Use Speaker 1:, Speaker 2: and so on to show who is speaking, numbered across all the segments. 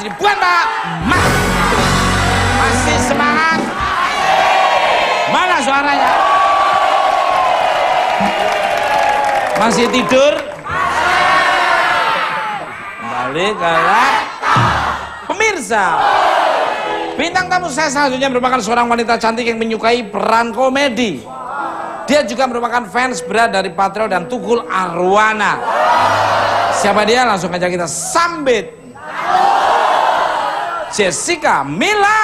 Speaker 1: ribuan Pak. Masih semangat. Mana suaranya? Masih tidur? Kembali ke pemirsa. Bintang tamu saya selanjutnya merupakan seorang wanita cantik yang menyukai peran komedi. Dia juga merupakan fans berat dari Patrio dan Tukul Arwana. Siapa dia? Langsung aja kita sambit. Jessica Mila.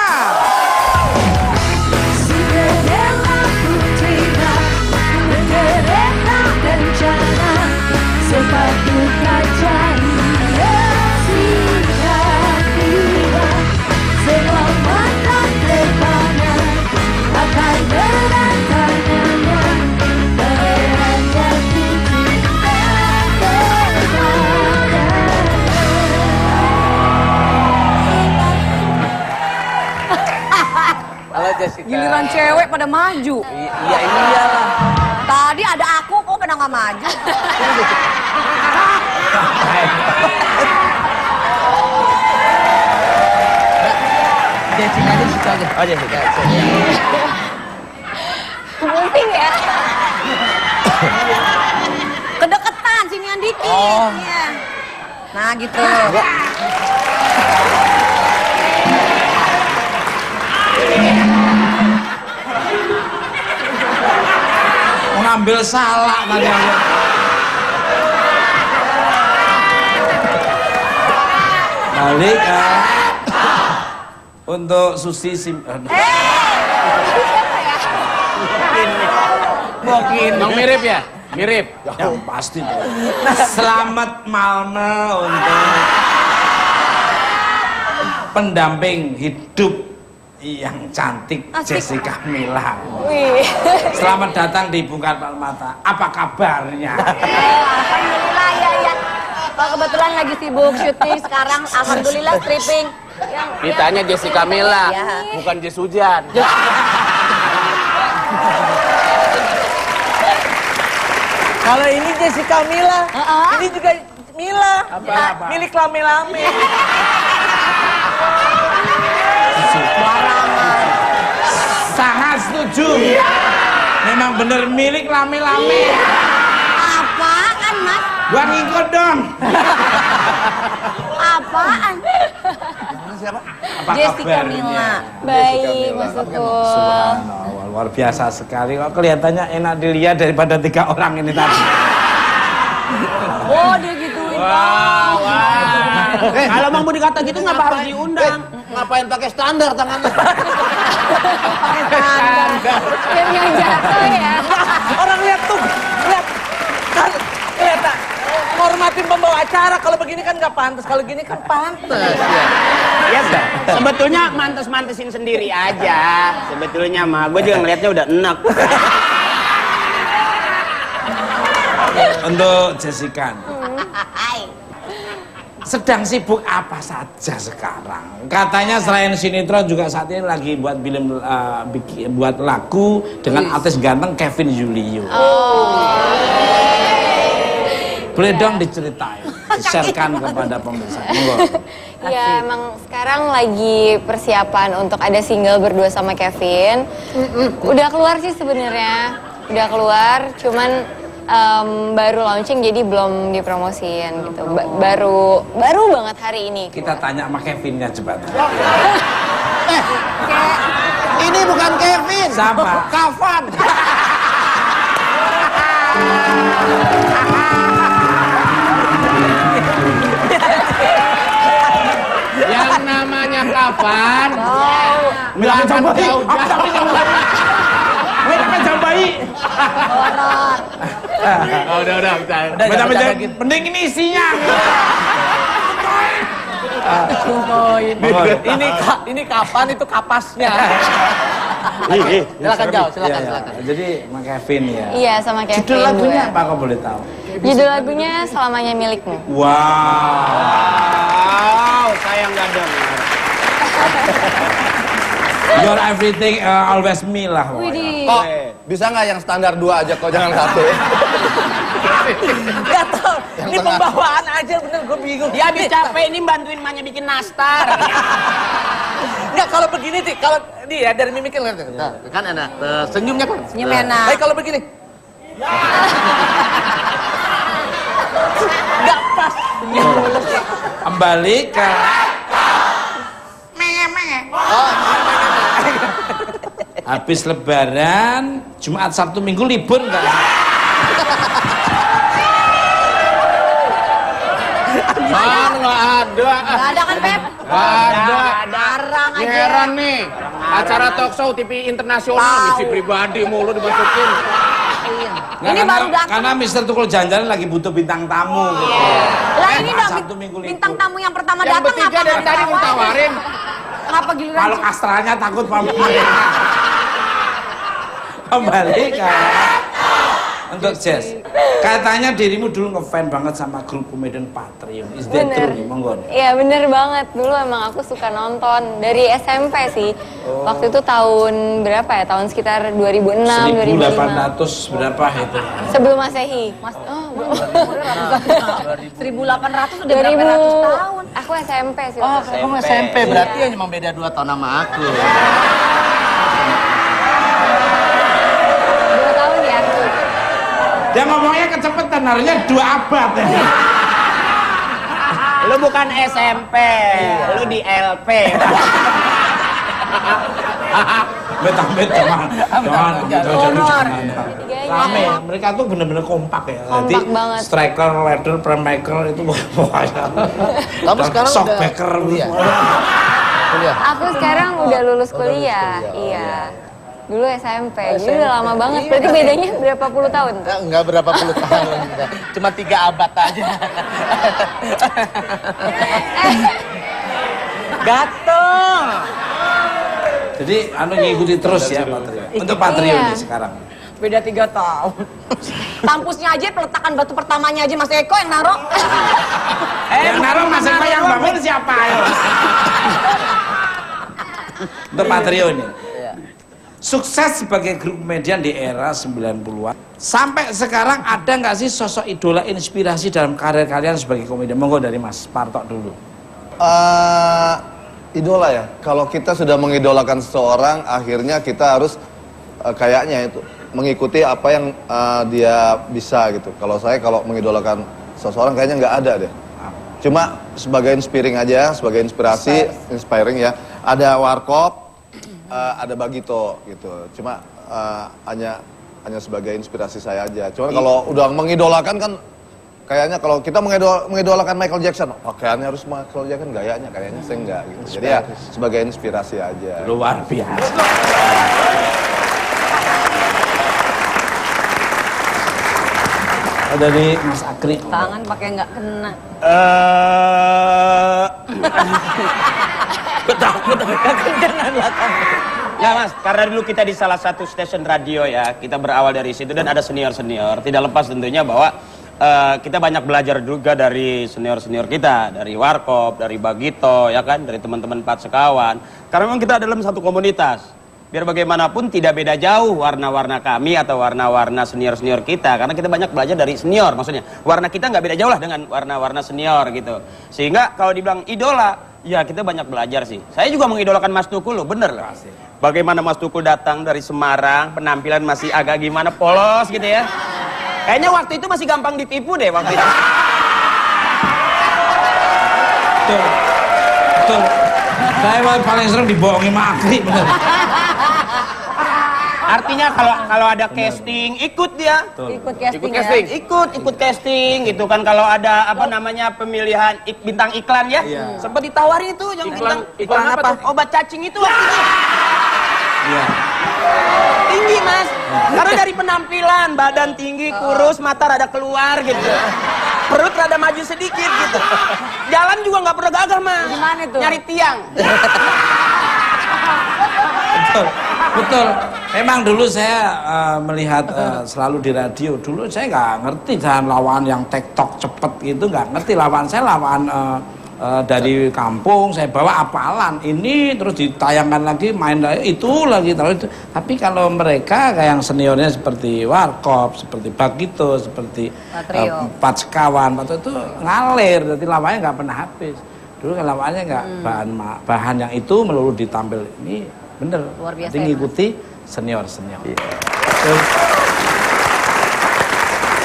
Speaker 2: Giliran cewek pada maju.
Speaker 3: Iya iyalah.
Speaker 2: Tadi ada aku kok pada nggak maju.
Speaker 3: Jessica aja gitu aja. Oh Jessica.
Speaker 2: Mungkin ya. Kedeketan sinian dikit.
Speaker 3: Oh.
Speaker 2: Ya. Nah gitu.
Speaker 1: Ngambil salah tadi. Balik untuk Susi
Speaker 2: Siapa ya?
Speaker 3: Mungkin.
Speaker 1: Yang mirip ya? Mirip. Ya, pasti. Selamat Malmel untuk pendamping hidup yang cantik Jessica Mila.
Speaker 2: Wih.
Speaker 1: Selamat datang di Bungkar Mata. Apa kabarnya?
Speaker 2: Alhamdulillah ya. Kalau kebetulan lagi sibuk syuting sekarang, alhamdulillah stripping.
Speaker 3: Ditanya Jessica Mila,
Speaker 2: Ya.
Speaker 3: bukan Jess Hujan. Kalau ini Jessica Mila, ini juga Mila.
Speaker 1: Apa?
Speaker 3: Milik lame-lame.
Speaker 1: Sangat setuju. Memang bener milik lame-lame.
Speaker 2: Apaan mas?
Speaker 1: Gua ngikut dong.
Speaker 2: Apaan?
Speaker 1: Apa
Speaker 2: Jessica
Speaker 1: kabarnya?
Speaker 2: Mila.
Speaker 4: Baik, Mas Tukul.
Speaker 1: Subhanallah, luar biasa sekali. Kok kelihatannya enak dilihat daripada 3 orang ini tadi.
Speaker 2: Oh dia gituin.
Speaker 3: Wow.
Speaker 5: Kalau mau dikata gitu ngapa harus diundang?
Speaker 3: Ngapain pakai standar tangannya?
Speaker 2: Pakai standar.
Speaker 4: Yang jatuh ya.
Speaker 3: Orang lihat tuh, lihat. Kan, lihat tak? Hormatin pembawa acara, kalau begini kan nggak pantas, kalau gini kan pantas.
Speaker 5: Ya, sebetulnya mantes-mantesin sendiri aja. Sebetulnya mah, gue juga ngeliatnya udah enak.
Speaker 1: Untuk Jessica, sedang sibuk apa saja sekarang? Katanya selain sinetron juga saat ini lagi buat film, buat lagu dengan artis ganteng Kevin Julio. Boleh dong diceritain, di-sharekan kepada pemirsa.
Speaker 4: Ya emang sekarang lagi persiapan untuk ada single berdua sama Kevin. Udah keluar sih sebenarnya, udah keluar, cuman baru launching jadi belum dipromosiin gitu. Baru banget hari ini.
Speaker 1: Kita tanya sama Kevinnya coba.
Speaker 3: Ini bukan Kevin,
Speaker 1: Sama.
Speaker 3: Kafan.
Speaker 5: Yang namanya kapan?
Speaker 1: Nggak akan jauh.
Speaker 2: Horor.
Speaker 5: Udah,
Speaker 1: Baca penting ini isinya.
Speaker 3: Ini kapan itu kapasnya. Silakan jauh, silakan.
Speaker 1: Jadi sama Kevin ya.
Speaker 4: Iya sama Kevin.
Speaker 1: Judul lagunya
Speaker 4: duet.
Speaker 1: apa kau boleh tahu?
Speaker 4: Judul lagunya Selamanya Milikmu.
Speaker 1: Wow.
Speaker 5: Saya nggak dengar.
Speaker 1: Your everything always me lah.
Speaker 4: Widih.
Speaker 6: Kok bisa nggak yang standar 2 aja kok, jangan 1?
Speaker 3: Gak tau, Ini pembawaan aja bener, gue bingung.
Speaker 5: Dia habis capek ini bantuin emaknya bikin nastar.
Speaker 3: Enggak, kalau begini sih, kalau dia dari mimiknya kan enak. Senyumnya kan.
Speaker 2: Senyum enak.
Speaker 3: Tapi kalau begini. Enggak pas.
Speaker 1: Kembali ke habis lebaran, Jumat, Sabtu, Minggu libur enggak?
Speaker 6: Nggak ada.
Speaker 2: Gak ada kan, Pep?
Speaker 6: Nggak ada.
Speaker 2: Jarang aja.
Speaker 6: Heran nih. Acara talk show TV internasional, misi pribadi mulu dimasukin.
Speaker 1: Nggak,
Speaker 2: Ini baru datang.
Speaker 1: karena Mister Tukul jalan-jalan lagi butuh bintang tamu gitu.
Speaker 2: Lah ini dong,
Speaker 1: Sabtu, Minggu libur.
Speaker 2: bintang tamu yang pertama
Speaker 6: Yang
Speaker 2: datang
Speaker 6: bertiga dari
Speaker 2: nggak
Speaker 6: tadi ngetawarin.
Speaker 2: Kenapa giliran
Speaker 1: Kalau astralnya takut kembali ke untuk Jess. Katanya dirimu dulu ngefan banget sama grup komedian Patreon. Is that true nih, monggo?
Speaker 4: Iya bener banget, dulu emang aku suka nonton dari SMP sih. Waktu itu tahun berapa ya? Tahun sekitar 2006, 2005.
Speaker 1: 1800 berapa itu?
Speaker 4: Sebelum Masehi.
Speaker 2: Mas, belum. 1800 udah berapa ratus tahun?
Speaker 4: Aku SMP sih.
Speaker 3: Oh,
Speaker 4: waktu itu.
Speaker 3: kamu SMP, berarti hanya memang beda 2 tahun sama aku.
Speaker 4: 2 tahun ya.
Speaker 1: Dia ngomongnya kecepatan, harusnya 2 abad.
Speaker 5: Lu bukan SMP, lu di LP.
Speaker 1: Beta-beta jangan.
Speaker 2: Honor.
Speaker 1: Rame, mereka tuh bener-bener kompak ya.
Speaker 4: Kompak banget.
Speaker 1: Striker, ladder, playmaker itu pokoknya.
Speaker 3: Kamu sekarang udah
Speaker 1: shockbacker
Speaker 3: kuliah? Kuliah?
Speaker 4: Aku sekarang udah lulus kuliah. Iya. Dulu SMP, jadi udah lama banget. Berarti bedanya berapa puluh tahun?
Speaker 3: Enggak berapa puluh tahun. Cuma 3 abad aja. Gatel.
Speaker 1: Jadi ngikuti terus ya Patrio. Untuk Patrio
Speaker 4: Iya.
Speaker 1: nih sekarang.
Speaker 2: Beda 3 tahun. Kampusnya aja, peletakan batu pertamanya aja Mas Eko yang naruh.
Speaker 1: Yang naruh Mas Eko, yang bangun siapa? Ayo. Untuk Patrio nih. Sukses sebagai grup komedian di era 90-an. Sampai sekarang ada nggak sih sosok idola inspirasi dalam karir kalian sebagai komedian? Monggo dari Mas Parto dulu.
Speaker 7: Idola ya. Kalau kita sudah mengidolakan seseorang, akhirnya kita harus kayaknya itu mengikuti apa yang dia bisa gitu. Kalau saya kalau mengidolakan seseorang kayaknya nggak ada deh. Cuma sebagai inspiring aja, sebagai inspiring ya. Ada Warkop, ada Bagito gitu. Cuma hanya sebagai inspirasi saya aja. Cuma kalau udah mengidolakan kan kayaknya kalau kita mengidolakan Michael Jackson, kayaknya harus Michael Jackson gayanya, kayaknya saya enggak gitu. Jadi ya sebagai inspirasi aja.
Speaker 1: Luar biasa. Dari Mas Akri.
Speaker 2: Tangan pakai nggak kena.
Speaker 5: Ya Mas, karena dulu kita di salah satu stasiun radio ya, kita berawal dari situ dan ada senior-senior. Tidak lepas tentunya bahwa kita banyak belajar juga dari senior-senior kita, dari Warkop, dari Bagito, ya kan, dari teman-teman Pat Sekawan. Karena memang kita dalam satu komunitas. Biar bagaimanapun tidak beda jauh warna-warna kami atau warna-warna senior-senior kita. Karena kita banyak belajar dari senior, maksudnya. Warna kita nggak beda jauh lah dengan warna-warna senior gitu. Sehingga kalau dibilang idola, ya kita banyak belajar sih. Saya juga mengidolakan Mas Tukul loh, bener lah. Bagaimana Mas Tukul datang dari Semarang, penampilan masih agak gimana, polos gitu ya. Kayaknya waktu itu masih gampang ditipu deh waktu itu.
Speaker 1: Betul. Betul. Saya paling sering dibohongi Mak Akri, bener.
Speaker 5: Artinya kalau ada casting ikut dia.
Speaker 2: Ikut casting,
Speaker 6: Ikut casting.
Speaker 5: Ikut casting gitu kan. Kalau ada apa namanya pemilihan bintang iklan ya. Sempat ditawarin itu yang
Speaker 6: Iklan apa tuh?
Speaker 5: Obat cacing itu waktu itu.
Speaker 1: Iya.
Speaker 5: Tinggi Mas. Karena dari penampilan badan tinggi, kurus, mata rada keluar gitu. Perut rada maju sedikit gitu. Jalan juga nggak pernah gagah Mas.
Speaker 2: Gimana tuh?
Speaker 5: Nyari tiang.
Speaker 1: Betul, betul. Memang dulu saya melihat selalu di radio. Dulu saya nggak ngerti dengan lawan yang tektok cepet gitu, nggak ngerti. Lawan saya lawan dari kampung saya bawa apalan ini terus ditayangkan lagi main lagi itu lagi terus itu. Tapi kalau mereka kayak yang seniornya seperti Warkop, seperti Bagito, seperti Pat Sekawan, itu ngalir, jadi lamanya nggak pernah habis. Dulu kan lamanya nggak bahan yang itu melulu ditampil ini bener.
Speaker 2: Luar biasa.
Speaker 1: Jadi ngikuti senior.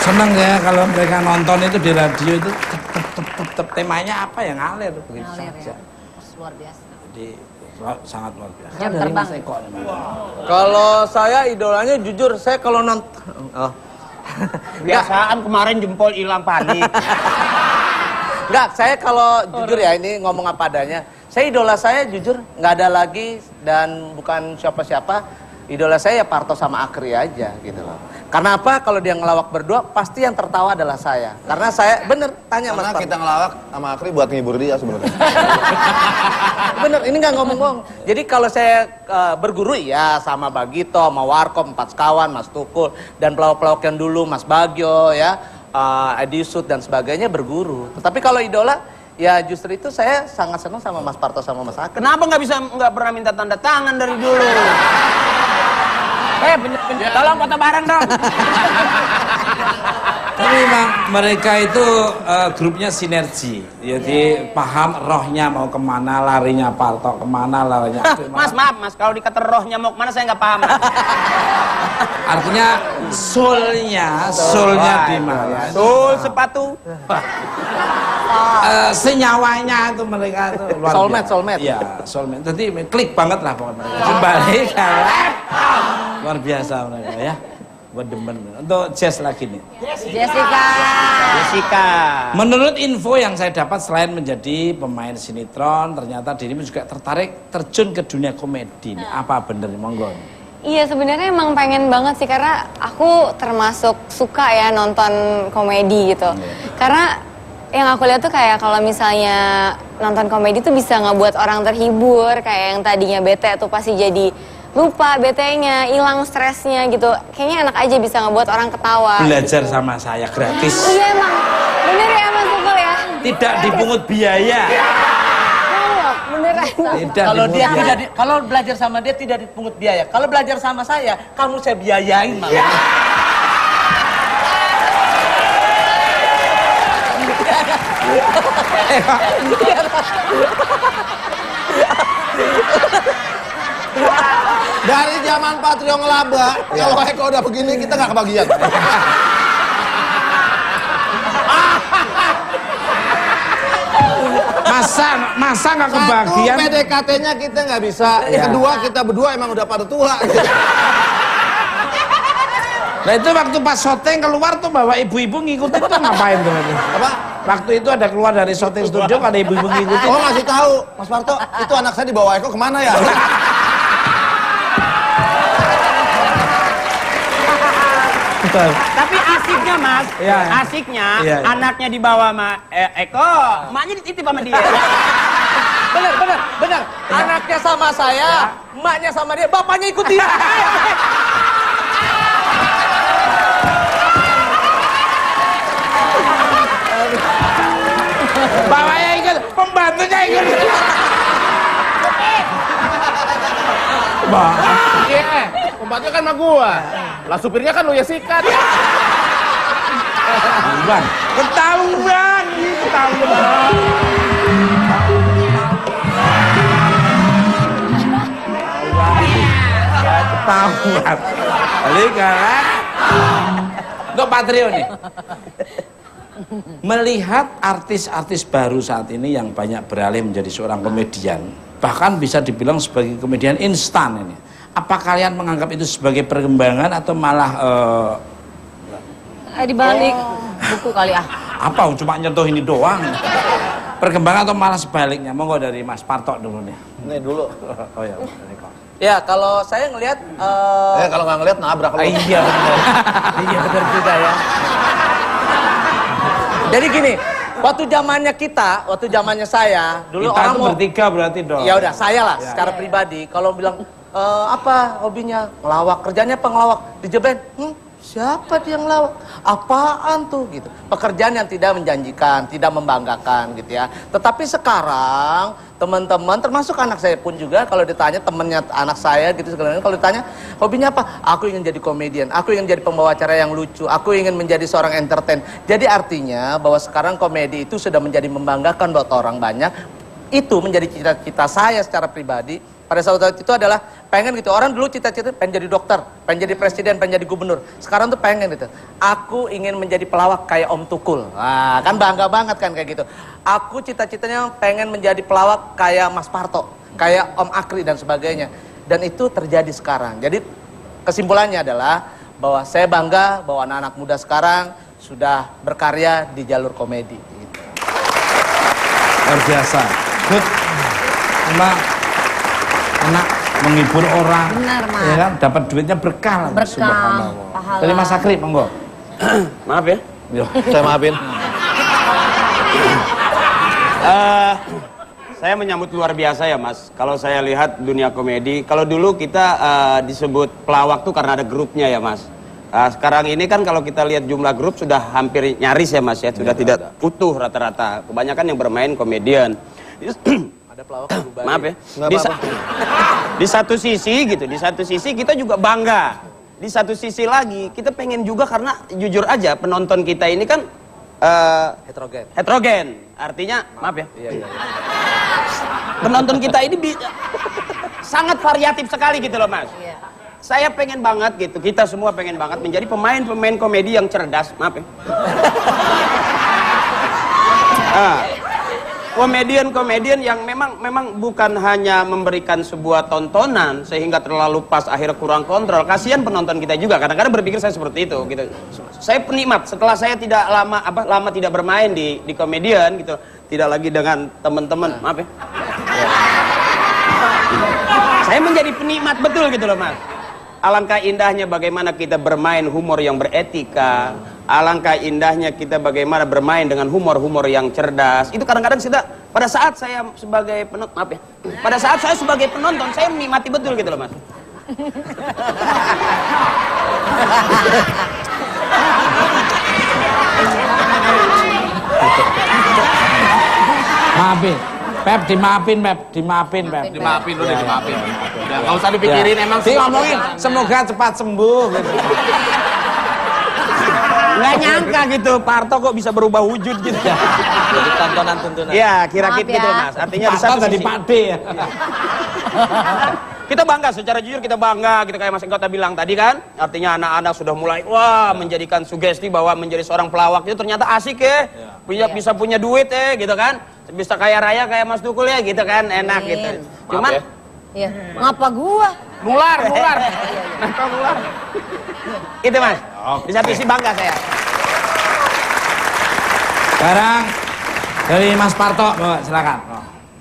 Speaker 1: Senang ya kalau mereka nonton itu di radio itu temanya apa ya ngalir begitu saja.
Speaker 2: Luar biasa.
Speaker 1: Jadi sangat luar biasa.
Speaker 2: Jam terbang.
Speaker 3: Kalau saya idolanya jujur, saya kalau nonton... Oh.
Speaker 5: Biasaan kemarin jempol hilang panik.
Speaker 3: Enggak, saya kalau jujur ya ini ngomong apa adanya. Saya idola saya jujur nggak ada lagi dan bukan siapa-siapa. Idola saya ya Parto sama Akri aja gitu loh. Karena apa? Kalau dia ngelawak berdua pasti yang tertawa adalah saya. Karena saya bener tanya Mas Parto.
Speaker 7: Karena kita ngelawak sama Akri buat ngibur dia sebenarnya.
Speaker 3: Bener, ini nggak ngomong-ngomong. Jadi kalau saya berguru ya sama Bagito, sama Warkop, Pat Sekawan, Mas Tukul dan pelawak-pelawak yang dulu Mas Bagio ya, Edi Sud dan sebagainya berguru. Tetapi kalau idola ya justru itu saya sangat senang sama Mas Parto sama Mas Akri.
Speaker 5: Kenapa nggak pernah minta tanda tangan dari dulu? Tolong foto bareng dong.
Speaker 1: Tapi memang mereka itu grupnya sinergi, jadi paham rohnya mau kemana, larinya Parto kemana, larinya.
Speaker 5: Mas maaf mas, kalau dikata rohnya mau kemana saya nggak paham.
Speaker 1: Artinya soulnya di mana?
Speaker 5: Soul sepatu.
Speaker 1: Senyawanya itu mereka itu luar biasa.
Speaker 3: Soulmate.
Speaker 1: Iya, soulmate. Jadi klik banget lah pokoknya mereka. Kembali ke laptop. Luar biasa mereka ya. Gue demen. Untuk Jess lagi nih.
Speaker 2: Jessica.
Speaker 1: Menurut info yang saya dapat selain menjadi pemain sinetron, ternyata dirimu juga tertarik terjun ke dunia komedi. Apa bener monggo?
Speaker 4: Iya sebenarnya emang pengen banget sih karena aku termasuk suka ya nonton komedi gitu. Karena yang aku lihat tuh kayak kalau misalnya nonton komedi tuh bisa ngebuat orang terhibur, kayak yang tadinya bete tuh pasti jadi lupa betenya, hilang stresnya gitu. Kayaknya enak aja bisa ngebuat orang ketawa.
Speaker 1: Belajar sama saya gratis.
Speaker 4: Iya emang, bener ya Mas Tukul ya?
Speaker 1: Tidak dipungut biaya.
Speaker 4: Beneran.
Speaker 3: Kalau belajar sama dia tidak dipungut biaya. Kalau belajar sama saya, kamu saya biayain malah.
Speaker 7: Dari zaman Patrio ngelaba, kalau Eko udah begini kita nggak kebagian.
Speaker 1: Masa nggak kebagian?
Speaker 7: Satu PDKT-nya kita nggak bisa. Yang kedua kita berdua emang udah pada tua.
Speaker 1: Nah itu waktu pas syuting keluar tuh bawa ibu-ibu ngikutin tuh ngapain tuh?
Speaker 7: Apa?
Speaker 1: Waktu itu ada keluar dari syuting studio ada ibu-ibu ngikutin.
Speaker 7: Oh masih tahu, Mas Parto. Itu anak saya dibawa Eko kemana ya?
Speaker 5: Tapi asiknya mas,
Speaker 1: Iya.
Speaker 5: asiknya
Speaker 1: Iya.
Speaker 5: anaknya dibawa sama Eko, emaknya dititip sama dia.
Speaker 3: Bener. Anaknya sama saya, emaknya sama dia, bapaknya ikut dia.
Speaker 1: Bapaknya ikut, pembantunya ikut.
Speaker 6: Iya, pembantu kan sama gua. Lah supirnya kan lu ya sikat.
Speaker 1: Ketahuan. Ketahuan. Jadi kan untuk Patrio nih. Melihat artis-artis baru saat ini yang banyak beralih menjadi seorang komedian, bahkan bisa dibilang sebagai komedian instan ini. Apa kalian menganggap itu sebagai perkembangan atau malah
Speaker 2: Dibalik buku kali ah.
Speaker 1: apa cuma nyentuh ini doang? Perkembangan atau malah sebaliknya? Monggo dari Mas Parto dulu nih.
Speaker 7: Ini dulu.
Speaker 1: Oh ya.
Speaker 3: Ya kalau saya ngelihat
Speaker 7: Kalau nggak ngeliat nabrak lu.
Speaker 1: Iya benar. Iya benar juga ya.
Speaker 3: jadi gini, waktu zamannya saya, dulu
Speaker 1: Kita
Speaker 3: orang
Speaker 1: itu
Speaker 3: mau
Speaker 1: bertiga berarti dong.
Speaker 3: ya udah saya lah secara pribadi kalau bilang apa hobinya ngelawak, kerjanya apa ngelawak di band, siapa dia yang lawak? Apaan tuh gitu. Pekerjaan yang tidak menjanjikan, tidak membanggakan gitu ya. Tetapi sekarang teman-teman, termasuk anak saya pun juga, kalau ditanya temennya anak saya gitu segala kalau ditanya hobinya apa? Aku ingin jadi komedian, aku ingin jadi pembawa acara yang lucu, aku ingin menjadi seorang entertain. Jadi artinya bahwa sekarang komedi itu sudah menjadi membanggakan buat orang banyak. Itu menjadi cita-cita saya secara pribadi. Pada saat itu adalah pengen gitu. Orang dulu cita-cita pengen jadi dokter, pengen jadi presiden, pengen jadi gubernur. Sekarang tuh pengen gitu. Aku ingin menjadi pelawak kayak Om Tukul. Wah, kan bangga banget kan kayak gitu. Aku cita-citanya pengen menjadi pelawak kayak Mas Parto, kayak Om Akri dan sebagainya. Dan itu terjadi sekarang. Jadi kesimpulannya adalah bahwa saya bangga bahwa anak-anak muda sekarang sudah berkarya di jalur komedi. Gitu.
Speaker 1: Luar biasa. Good. Mbak, enak menghibur orang.
Speaker 2: Benar, Mas.
Speaker 1: Ya kan? Dapat duitnya berkah.
Speaker 2: Berkah,
Speaker 1: Subhanallah.
Speaker 2: pahala.
Speaker 1: Dari Mas Akri, monggo.
Speaker 5: Maaf ya.
Speaker 7: Yo, saya maafin.
Speaker 5: Saya menyambut luar biasa ya Mas. Kalau saya lihat dunia komedi, kalau dulu kita disebut pelawak tuh karena ada grupnya ya Mas. Sekarang ini kan kalau kita lihat jumlah grup sudah hampir nyaris ya Mas ya, sudah tidak utuh rata-rata. Kebanyakan yang bermain komedian.
Speaker 3: Ada pelawak berubah.
Speaker 5: Maaf ya.
Speaker 7: Nggak
Speaker 5: Di,
Speaker 7: apa-apa.
Speaker 5: di satu sisi gitu, di satu sisi kita juga bangga. Di satu sisi lagi kita pengen juga karena jujur aja penonton kita ini kan heterogen. Artinya, maaf ya.
Speaker 3: Iya.
Speaker 5: Penonton kita ini sangat variatif sekali gitu loh Mas.
Speaker 2: Iya.
Speaker 5: Saya pengen banget gitu, kita semua pengen banget menjadi pemain-pemain komedi yang cerdas, maaf ya. Komedian-komedian yang memang bukan hanya memberikan sebuah tontonan sehingga terlalu pas akhirnya kurang kontrol. Kasihan penonton kita juga, kadang-kadang berpikir saya seperti itu gitu. Saya penikmat setelah saya tidak lama tidak bermain di komedian gitu, tidak lagi dengan teman-teman, maaf ya. Saya menjadi penikmat betul gitu loh Mas. Alangkah indahnya bagaimana kita bermain humor yang beretika. Alangkah indahnya kita bagaimana bermain dengan humor-humor yang cerdas. Itu kadang-kadang pada saat saya sebagai penonton, maaf ya. Pada saat saya sebagai penonton, saya menikmati betul gitu loh Mas.
Speaker 1: Maafin. Pep, dimaafin, Pep. Dimaafin, Pep.
Speaker 6: Dimaafin udah dimaafin. Udah nggak usah dipikirin emang
Speaker 1: Dia ngomongin semoga cepat sembuh gitu.
Speaker 5: Nggak nyangka gitu, Parto kok bisa berubah wujud gitu.
Speaker 3: Jadi tontonan-tontonan.
Speaker 5: Iya, kira
Speaker 2: Maaf
Speaker 5: gitu
Speaker 2: ya.
Speaker 5: Mas. Artinya di
Speaker 1: Pasal
Speaker 5: satu
Speaker 1: jadi
Speaker 5: sisi
Speaker 1: Pak D ya.
Speaker 5: kita bangga, secara jujur kita bangga gitu kayak Mas Engkota bilang tadi kan. Artinya anak-anak sudah mulai menjadikan sugesti bahwa menjadi seorang pelawak itu ternyata asik ya. Bisa punya duit gitu kan. Bisa kaya raya kayak Mas Tukul ya gitu kan, enak
Speaker 2: Amin.
Speaker 5: gitu. Cuman
Speaker 6: ya.
Speaker 2: Iya. Ngapa gua?
Speaker 5: mular. Kenapa mular? Itu Mas. Di satu sisi bangga saya.
Speaker 1: Sekarang dari Mas Parto, silakan.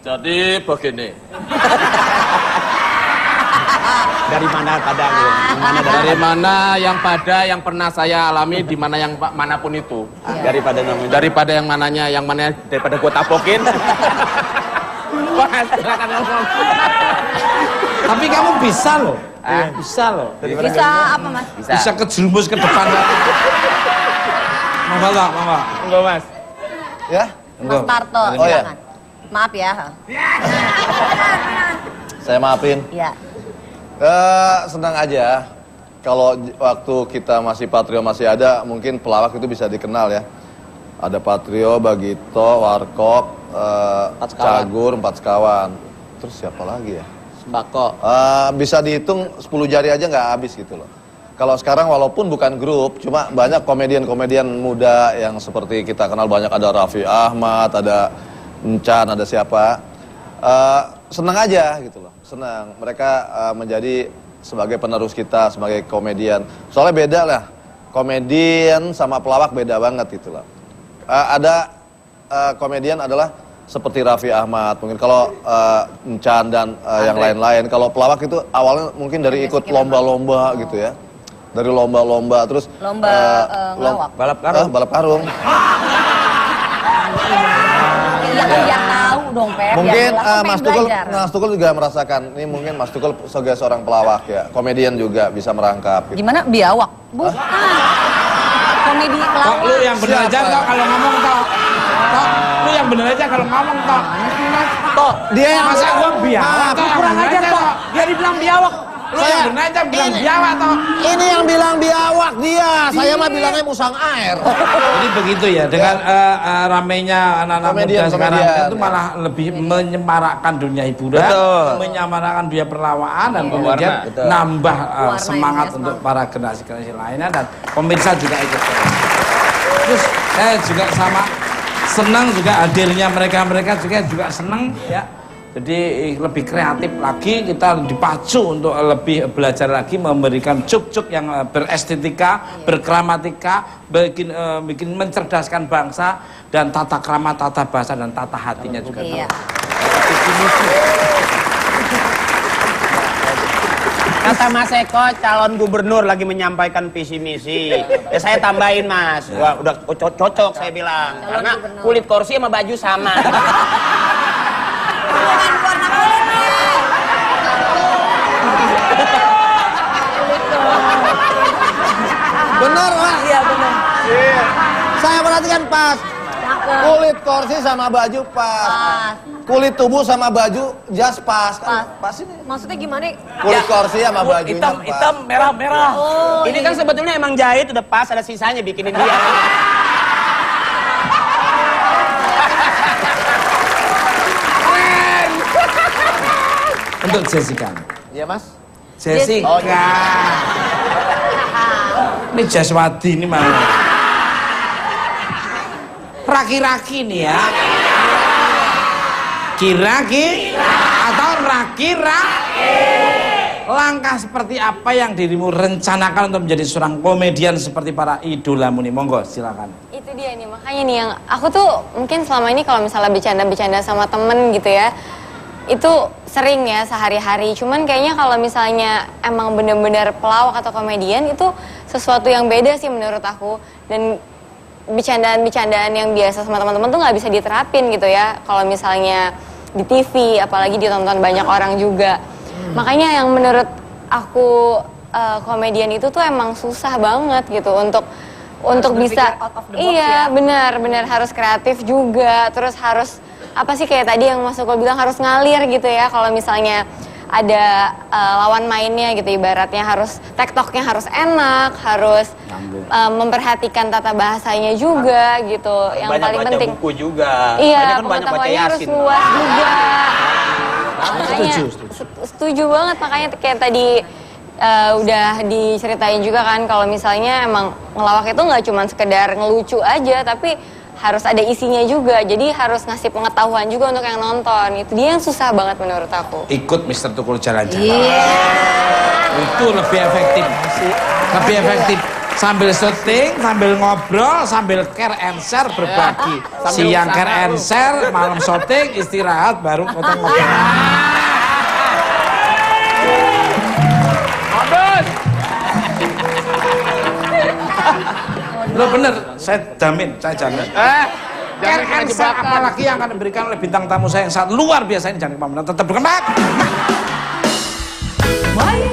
Speaker 6: Jadi begini.
Speaker 5: Dari mana padang?
Speaker 6: Dari mana yang pernah saya alami di mana yang manapun itu.
Speaker 5: Daripada namanya.
Speaker 6: Daripada yang mana daripada gua tapokin. Mas, silakan ngomong.
Speaker 1: Tapi kamu bisa loh. Bisa loh.
Speaker 2: Bisa apa, Mas?
Speaker 1: Bisa kejerumus ke depan. Monggo lah, monggo.
Speaker 5: Enggak Mas.
Speaker 7: Ya?
Speaker 2: Mas Parto,
Speaker 7: Oh, ya.
Speaker 2: silakan. Maaf ya.
Speaker 7: Saya maafin.
Speaker 2: Iya.
Speaker 7: Senang aja. Kalau waktu kita masih Patrio masih ada, mungkin pelawak itu bisa dikenal ya. Ada Patrio, Bagito, Warkop, Cagur, Empat Sekawan. Terus siapa lagi ya?
Speaker 3: Sembako.
Speaker 7: Bisa dihitung 10 jari aja nggak habis gitu loh. Kalau sekarang walaupun bukan grup, cuma banyak komedian-komedian muda yang seperti kita kenal banyak, ada Raffi Ahmad, ada Encan, ada siapa. Senang aja gitu loh, senang. Mereka menjadi sebagai penerus kita, sebagai komedian. Soalnya beda lah, komedian sama pelawak beda banget gitu loh. Ada komedian adalah seperti Raffi Ahmad, mungkin kalau Encan dan yang lain-lain. Kalau pelawak itu awalnya mungkin dari ikut lomba-lomba gitu ya. Dari lomba-lomba, terus
Speaker 2: Lomba ngelawak.
Speaker 7: balap karung.
Speaker 2: Iya kan biar tahu dong, Pep.
Speaker 7: Mungkin
Speaker 2: Ya, jelas,
Speaker 7: Mas Tukul juga merasakan. Ini mungkin Mas Tukul sebagai seorang pelawak ya, komedian juga bisa merangkap. Gitu.
Speaker 2: Gimana? Biawak? Bukan. Komedi
Speaker 1: Tok,
Speaker 2: pelawak.
Speaker 1: lu yang bener aja Tok kalau ngomong Tok. Tok, lu yang bener aja kalau ngomong Tok.
Speaker 3: Tok, dia yang
Speaker 1: Masa gua biawak Tok?
Speaker 3: kurang ajar Tok. Dia dibilang biawak.
Speaker 1: Lu yang bener aja bilang biawak Tok.
Speaker 7: Ini yang bilang biawak dia, saya mah bilangnya musang air.
Speaker 1: Jadi begitu ya, dengan ramainya anak-anak muda
Speaker 7: Komedian,
Speaker 1: sekarang
Speaker 7: komedian,
Speaker 1: itu
Speaker 7: ya.
Speaker 1: malah lebih menyemarakkan dunia hiburan,
Speaker 3: Betul.
Speaker 1: menyemarakkan dunia perlawanan dan kemudian
Speaker 5: Warna.
Speaker 3: Betul.
Speaker 1: nambah
Speaker 2: Warna
Speaker 1: semangat
Speaker 2: yang
Speaker 1: untuk para generasi-generasi lainnya dan pemirsa juga ikut. Terus saya juga sama senang juga hadirnya mereka juga senang ya. Jadi lebih kreatif lagi, kita dipacu untuk lebih belajar lagi, memberikan cuk-cuk yang berestetika, bergramatika, bikin mencerdaskan bangsa dan tata krama, tata bahasa dan tata hatinya juga.
Speaker 2: Iya.
Speaker 5: Kata Mas Eko, calon gubernur lagi menyampaikan visi misi. Ya saya tambahin Mas, wah, udah cocok saya bilang. Karena kulit kursi sama baju sama.
Speaker 2: Bukan warna kulitnya.
Speaker 7: Benar Pak?
Speaker 2: Iya, benar.
Speaker 7: Saya perhatikan pas.
Speaker 2: Cakep.
Speaker 7: Kulit kursi sama baju pas.
Speaker 2: Pas.
Speaker 7: Kulit tubuh sama baju jas pas.
Speaker 2: Pas.
Speaker 7: Pas ini.
Speaker 2: Maksudnya gimana?
Speaker 7: Kulit kursi sama bajunya
Speaker 3: hitam,
Speaker 7: pas.
Speaker 3: hitam, merah, merah.
Speaker 2: Oh,
Speaker 5: Ini kan sebetulnya emang jahit udah pas, ada sisanya bikinin dia.
Speaker 1: Untuk Jessica.
Speaker 7: Iya Mas?
Speaker 1: Jessica.
Speaker 7: Oh, iya.
Speaker 1: Ini Jaswadi ini malah. Raki-raki nih ya. Kira-kira atau rakira. Langkah seperti apa yang dirimu rencanakan untuk menjadi seorang komedian seperti para idolamu nih? Monggo, silakan.
Speaker 4: Itu dia nih, makanya nih yang aku tuh mungkin selama ini kalau misalnya bercanda-bercanda sama temen gitu ya, itu sering ya sehari-hari. Cuman kayaknya kalau misalnya emang bener-bener pelawak atau komedian itu sesuatu yang beda sih menurut aku. Dan bercandaan-bercandaan yang biasa sama teman-teman tuh nggak bisa diterapin gitu ya. Kalau misalnya di TV, apalagi ditonton banyak orang juga. Makanya yang menurut aku komedian itu tuh emang susah banget gitu untuk bisa.
Speaker 2: berpikir out of the box
Speaker 4: Iya,
Speaker 2: ya.
Speaker 4: benar harus kreatif juga. Terus harus apa sih kayak tadi yang Mas Tukul bilang harus ngalir gitu ya. Kalau misalnya ada lawan mainnya gitu, ibaratnya harus tektoknya harus enak, harus memperhatikan tata bahasanya juga gitu. Yang
Speaker 5: Banyak
Speaker 4: paling
Speaker 5: baca
Speaker 4: penting.
Speaker 5: buku juga.
Speaker 4: Iya,
Speaker 5: Banyak kan banyak baca
Speaker 4: pengetahuannya harus
Speaker 5: Yasin.
Speaker 4: luas juga. Makanya
Speaker 1: Setuju.
Speaker 4: setuju banget, makanya kayak tadi udah diceritain juga kan kalau misalnya emang ngelawak itu nggak cuma sekedar ngelucu aja, tapi harus ada isinya juga. Jadi harus ngasih pengetahuan juga untuk yang nonton. Itu dia yang susah banget menurut aku.
Speaker 1: Ikut Mr. Tukul jalan-jalan.
Speaker 2: Iya.
Speaker 1: Itu lebih efektif. Lebih efektif. Sambil syuting, sambil ngobrol, sambil care and share berbagi. Siang care and share, malam syuting, istirahat, baru potong-potong. Lo bener, saya jamin. Care and share apalagi yang akan diberikan oleh bintang tamu saya yang sangat luar biasa ini, jangan kemana-mana, tetap berkembang.
Speaker 8: Why